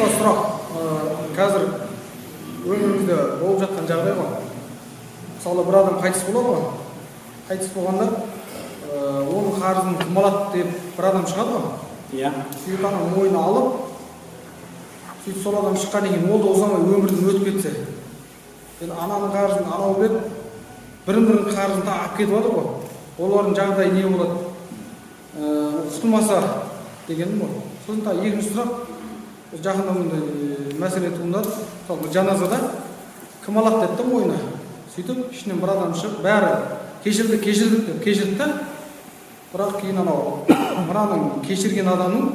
қысқа сұрақ. Қазір өмірімізде болып жатқан жағдай ғой. Мысалы, бір адам қайтыс болады ғой. Қайтыс болғанда оның қарызын кім алады деп бір адам шығады ғой. Иә. Сөйтіп ана мойнына алып, сөйтіп сол адам шыққаннан кейін ол да ұзамай өмірден өтіп кетсе, енді ананың қарызын анау беріп, бірін-бірінің қарызын алып кетіп жатыр ғой. Олардың жағдайы не болады? Құтылмаса дегенім ғой. Сосын тағы екінші сұрақ, жақында мындай мәселе туындады. Мысалы, жаназада кім алады деді мойнына. Сөйтіп ішінен бір адам шығып, бәрі кешірді да, бірақ кейін мынаның кешірген адамның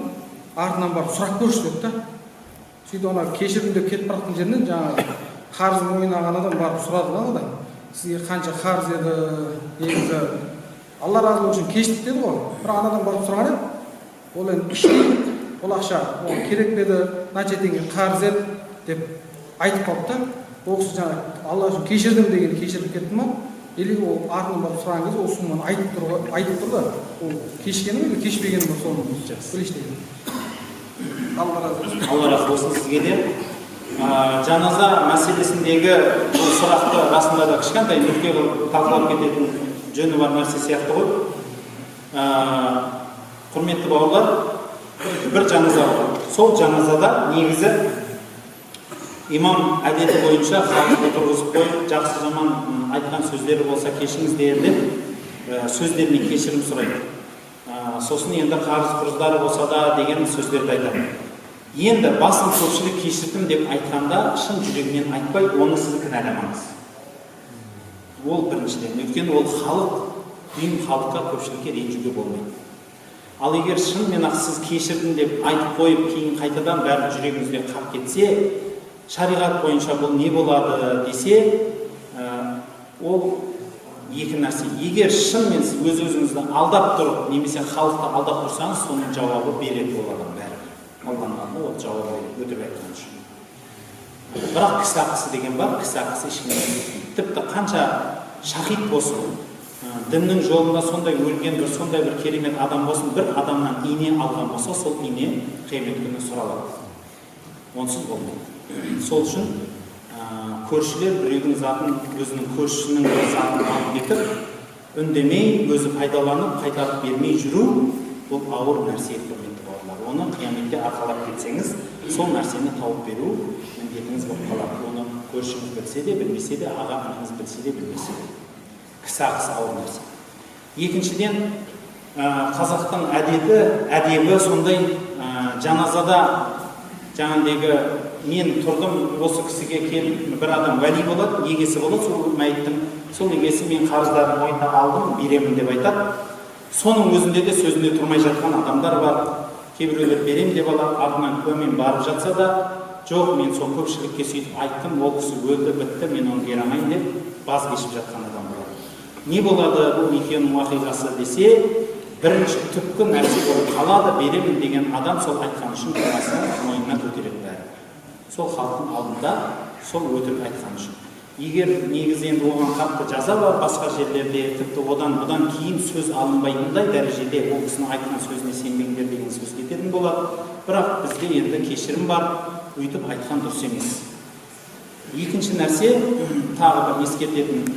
артынан барып сұрақ көрші деді да. Сөйтіп ана кешірдім деп кетіп бара жатқан жерінен жаңағы қарызын мойнына алған адам барып сұрады да, сізге қанша қарыз еді, негізі Алла разы болсын кештік деді ғой. Бірақ анадан барып сұраған еді, ол енді іштей ол ақша керек деді, мынанша теңге қарыз еді деп айтып қалды да. Ол кісі жаңағы Алла үшін кешірдім деген кешіріп кетті ма? Или ол артынан барып сұраған кезде ол сумманы айтып тұр да, ол кешкені ме, кешпегені ме, соны білейінші деген. Алла разы болсын. Алла разы болсын сізге де. Жаназа мәселесіндегі бұл сұрақты расында да кішкентай нүкте қылып талқылап кететін жөні бар нәрсе сияқты ғой. Құрметті бауырлар, бір жаназа бар. Сол жаназада негізі имам әдеті бойынша халықты тұрғызып қойып, жақсы жаман айтқан сөздері болса кешіріңіздер деп сөздеріне кешірім сұрайды. Сосын енді қарыз құрыздары болса да деген сөздерді айтады. Енді басым көпшілік кешірдім деп айтқанда шын жүрегінен айтпай, оны сіз кінәламаңыз. Ол біріншіден, өйткені ол халық, дүйім халыққа, көпшілікке ренжуге болмайды. Ал егер шынымен ақ сіз кешірдім деп айтып қойып, кейін қайтадан бәрі жүрегіңізде қап кетсе, шариғат бойынша бұл не болады десе, ол екі нәрсе. Егер шынымен сіз өз-өзіңізді алдап тұрып, немесе халықты алдап тұрсаңыз, соның жауабы береді болады бәрі. Алданған ол жауабы өтірік айтқан үшін. Бірақ кісі ақысы деген бар, кісі ақысы ешкімге тіпті қанша шахид болсын, діннің жолында сондай өлген бір сондай бір керемет адам болсын, бір адамнан ине алған болса, сол ине қиямет күні сұралады. Онсыз болмайды. Сол үшін көршілер біреудің затын, өзінің көршісінің бір затын алып кетіп, үндемей, өзі пайдаланып, қайтарып бермей жүру, бұл ауыр нәрсе құрметті бауырлар. Оны қияметте арқалап кетсеңіз, сол нәрсені тауып беру міндетіңіз болып қалады. Оны көршіңіз білсе де, білмесе де, аға анаңыз білсе де, білмесе де. Кісі ақысы ауыр нәрсе. Екіншіден, қазақтың әдебі сондай жаназада жаңағыдегі мен тұрдым, осы кісіге келіп, бір адам уәли болады, егесі болады, сол мәйіттің, сол егесі мен қарыздарын мойнына алдым, беремін деп айтады. Соның өзінде де сөзінде тұрмай жатқан адамдар бар. Кейбіреулер берем деп алады, артынан көмен барып жатса да, жоқ, мен сол көпшілікке сөйтіп айттым, ол кісі өлді, бітті, мен оны бере алмайын деп баз кешіп жатқан адам болады. Не болады бұл екеуінің уақиғасы десе, бірінші түпкі нәрсе болып қалады, беремін деген адам сол айтқан үшін күнәсін мойнына көтереді бәрі. Сол халықтың алдында сол өтірік айтқан үшін. Егер негізі енді оған қатты жаза бар, басқа жерлерде тіпті одан кейін сөз алынбайтындай дәрежеде ол кісінің айтқан сөзіне сенбеңдер деген сөз кететін болады. Бірақ бізде енді кешірім бар, өйтіп айтқан дұрыс емес. Екінші нәрсе, тағы бір ескертетін,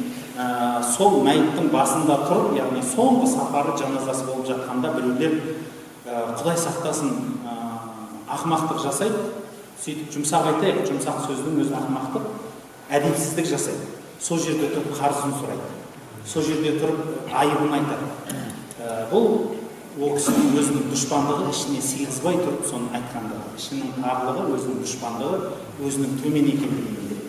сол мәйіттің басында тұрып, яғни соңғы сапары жаназасы болып жатқанда біреулер Құдай сақтасын ақымақтық жасайды, сөйтіп жұмсақ айтайық, жұмсақ сөздің өзі ақымақтық, әдепсіздік жасайды. Сол жерде тұрып қарызын сұрайды. Сол жерде тұрып айыбын айтады. Бұл ол кісінің өзінің дұшпандығы ішіне сыйғызбай тұрып соны айтқандығы. Ішінің тағылығы, өзінің дұшпандығы, өзінің төмен екендігін білдіреді.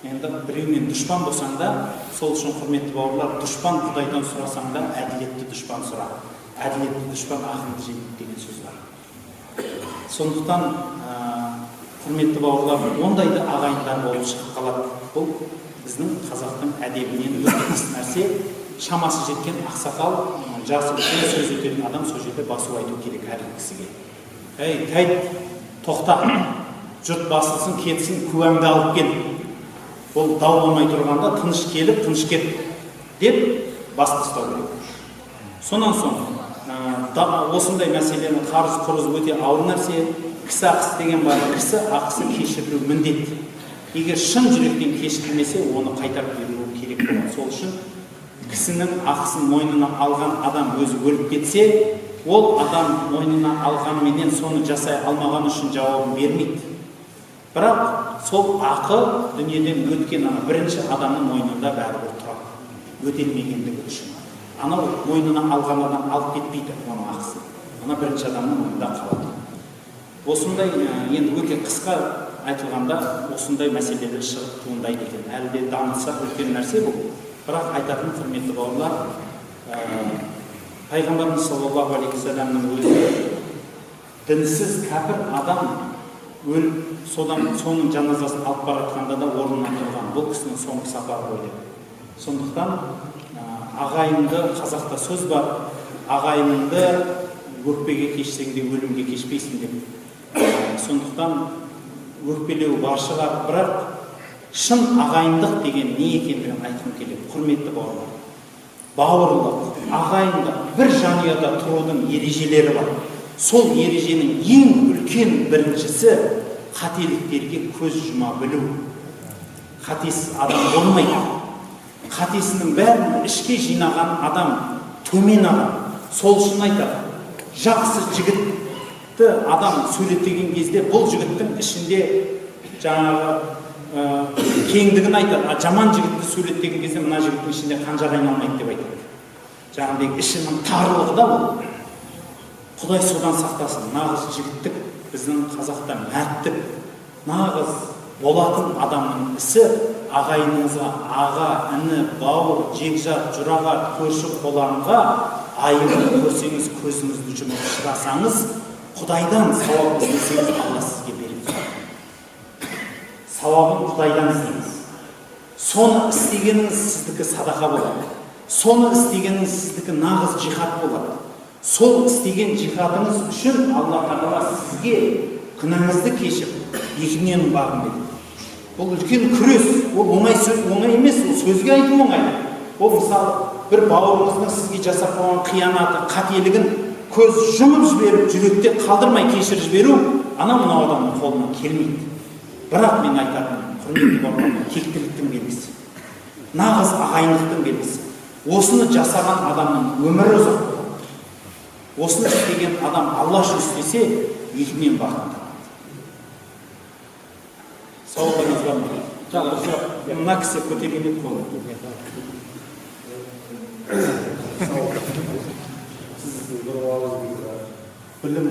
Енді біреумен дұшпан болсаң да, сол үшін құрметті бауырлар, дұшпан Құдайдан сұрасаң да, әділетті дұшпан сұра. Әділетті дұшпан ақынды жеңеді деген сөз бар. Сондықтан құрметті бауырлар, ондайды ағайындар болып шығып қалады. Бұл біздің қазақтың әдебінен өткен нәрсе. Шамасы жеткен ақсақал, жасы үлкен сөз өтетін адам сол жерде басу айту керек әрбір кісіге. Әй, тәйт, тоқта, жұрт басылсын, кетсін, куәңді алып кел. Ол дау болмай тұрғанда тыныш келіп, тыныш кет деп басты ұстау керек. Сонан соң, осындай мәселені қарыз құрыз өте ауыр нәрсе. кісі ақысы деген бар, кісі ақысы кешірілу міндет. Егер шын жүректен кешірілмесе, оны қайтарып беруі керек болады. Сол үшін кісінің ақысын мойнына алған адам өзі өліп кетсе, ол адам мойнына алғанменен соны жасай алмаған үшін жауабын бермейді. Бірақ сол ақы дүниеден өткен бірінші адамның мойнында бәрібір тұрады, өтелмегендігі үшін. Анау мойнына алған адам алып кетпейді оның ақысын. Ана бірінші адамның мойнында қалады. Осындай, енді өте қысқа айтылғанда, осындай мәселелер шығып туындайды екен. Әлі де дамытса үлкен нәрсе бұл. Бірақ айтатын құрметті бауырлар, Пайғамбарымыз саллаллаху алейхи вассаламның өзі дінсіз кәпір адам өліп, соның жаназасын алып бара жатқанда да орнынан тұрған. Бұл кісінің соңғы сапары ғой. Сондықтан ағайынды, қазақта сөз бар, ағайынды өкпеге кешсең де өлімге кешпейсің деп. Сондықтан өкпелеу бар шығар, бірақ шын ағайындық деген не екендігін айтқым келеді. Құрметті бауырлар, бауырлық, ағайындық, бір жанұяда тұрудың ережелері бар. Сол ереженің ең үлкен біріншісі қателіктерге көз жұма білу. Қатесіз адам болмайды. Қатесінің бәрін ішке жинаған адам төмен адам. Сол үшін айтады, жақсы жігітті адам суреттеген кезде бұл жігіттің ішінде жаңағы кеңдігін айтады. Жаман жігітті суреттеген кезде мына жігіттің ішінде қанжар айналмайды деп айтады. Жаңағыдай ішінің тарлығы да бұл. Құдай содан сақтасын. Нағыз жігіттік, біздің қазақта мәрттік, нағыз болатын адамның ісі ағайыныңызға, аға, іні, бауыр, жекжат, жұрағат, көрші қолаңға айыбын көрсеңіз, көзіңізді жұмып шыдасаңыз, Құдайдан сауап іздесеңіз, Алла сізге беріп тұрады. Сауабын Құдайдан іздеңіз. Соны істегеніңіз сіздікі садақа болады. Соны істегеніңіз сіздікі нағыз жихад болады. Сол істеген жихадыңыз үшін Алла Тағала сізге күнәңізді кешіп, екінен бағын береді. Бұл үлкен күрес, ол оңай сөз, оңай емес, ол сөзге айту оңай. Ол мысалы бір бауырыңыздың сізге жасап қойған қиянаты, қателігін көз жұмып жіберіп, жүректе қалдырмай кешіріп жіберу, мынау адамның қолынан келмейді. Бірақ мен айтатыным, құрметті бауырлар, тектіліктің белгісі, нағыз ағайындықтың белгісі. Осыны жасаған адамның өмірі ұзақ болады. Осыны істеген адам Алла үшін істесе, екінен бағын табады. Сауалдарыңыз бар ма? Мына кісі көтерген қолы. Сіздің бір білім